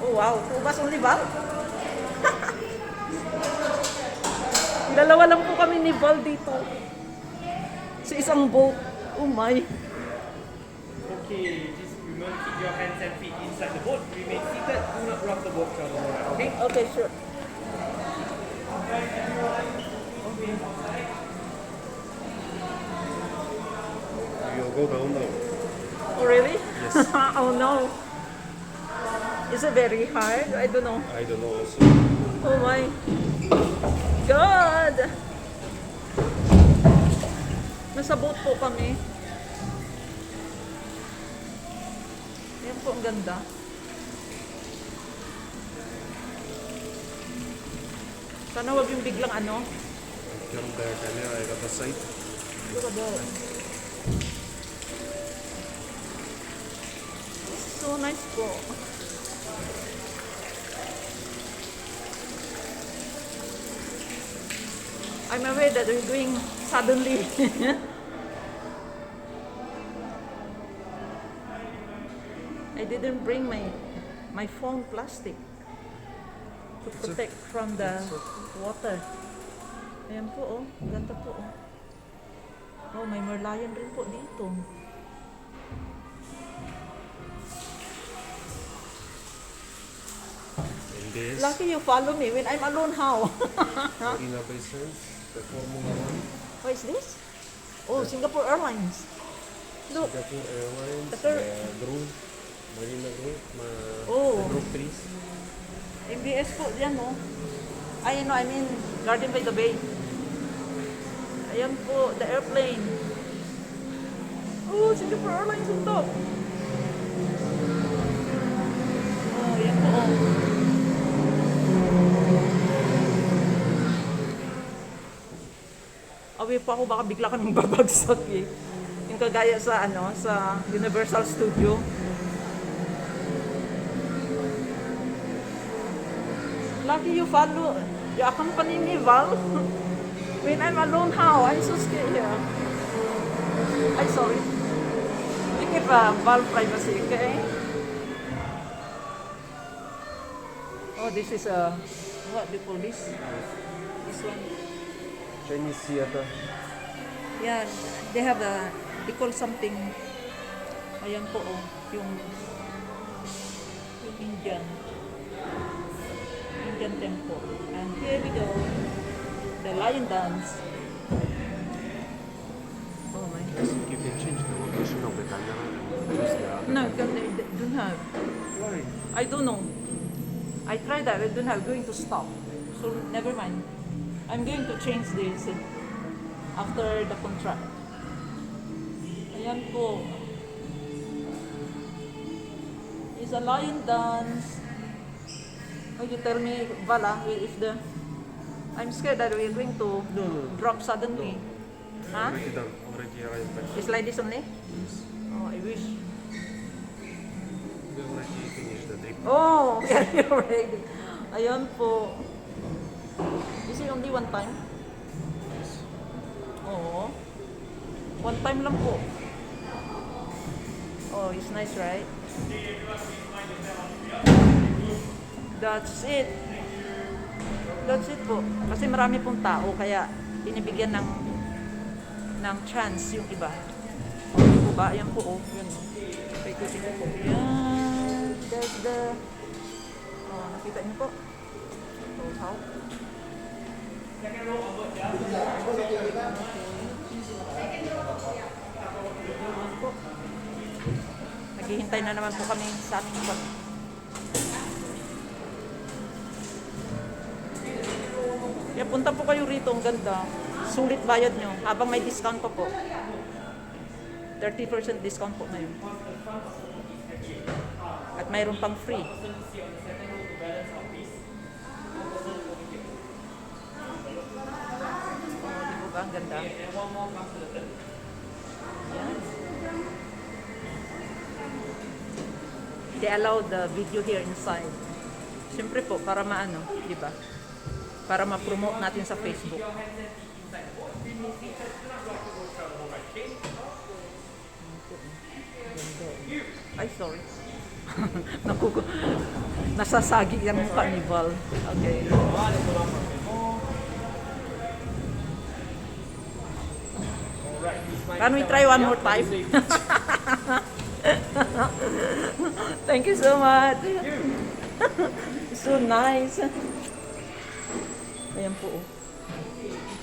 Oh wow, 2 bus only ba? Dalawa lang po kami ni Val dito. Sa isang boat. Oh my. Okay, just remember to keep your hands and feet inside the boat. Remain seated. Do not rock the boat while on board. Okay? Okay, sure. You'll go down now. Oh really? Yes. Oh no. Is it very hard? I don't know. I don't know also. Oh my God! Nasa boat po kami. Yan po, ang ganda. Sana wag yung biglang ano. Turn the camera at the side. Look at that. So nice po. I'm aware that we're doing suddenly. I didn't bring my phone plastic to protect from the water. Ayan po oh, ganda po oh. Oh, may merlion rin po dito. And this, Lucky you follow me when I'm alone. How? Marina Bay Sands, the Formula 1, What is this? Oh, Singapore Airlines. Look. Singapore Airlines, The third- the Grove, Marina Grove, Oh. the Grove Trees. MBS po, yan oh. Ay, no, I mean, Garden by the Bay. Ayan po, the airplane. Oh, Singapore Airlines on top. Oh, yan po oh. Away pa ako, baka bigla kaming babagsak eh. Yung kagaya sa ano, sa Universal Studio. Lucky you follow, you accompany me, Val. When I'm alone, how? I'm so scared here. I'm sorry. You keep Val privacy, okay? Oh, this is a, what do you call this? This one. Chinese theater. Yeah, they have a, they call something, ayan po oh, yung Indian temple. And here we go, the lion dance. Oh my God. You can change the location of the camera and use the other. No, they don't have. Why? I don't know. I tried that, I don't have, going to stop. So never mind. I'm going to change this after the contract. Ayan po. It's a lion dance. Oh, you tell me, Vala, if the... I'm scared that we're going to No, no. drop suddenly. Huh? Already done. Already arrived back. It's like this only? Oh, I wish. We already finished the trip. Oh, we are here already. Ayan po. Is it only one time? Oo. One time lang po. Oh, it's nice, right? That's it. That's it po. Kasi marami pong tao, kaya binibigyan ng chance yung iba. Hindi po ba? Ayan po, oh. Yan. Paikutin ko po. Yan. There's the... Oh, nakita niyo po. So, how? Naghihintay na naman po kami sa aming spot. Kaya punta po kayo rito, ang ganda. Sulit bayad nyo, habang may discount pa po. 30% discount po ngayon. At mayroon pang free. Oh, di ba? Ang ganda. Yan. They allow the video here inside. Siyempre po, para maano, di ba? Para ma-promote natin sa Facebook. Ay, sorry. Nasasagi yung carnival. Okay. Can we try one more time? Thank you so much. So nice. Ayan po. Oh.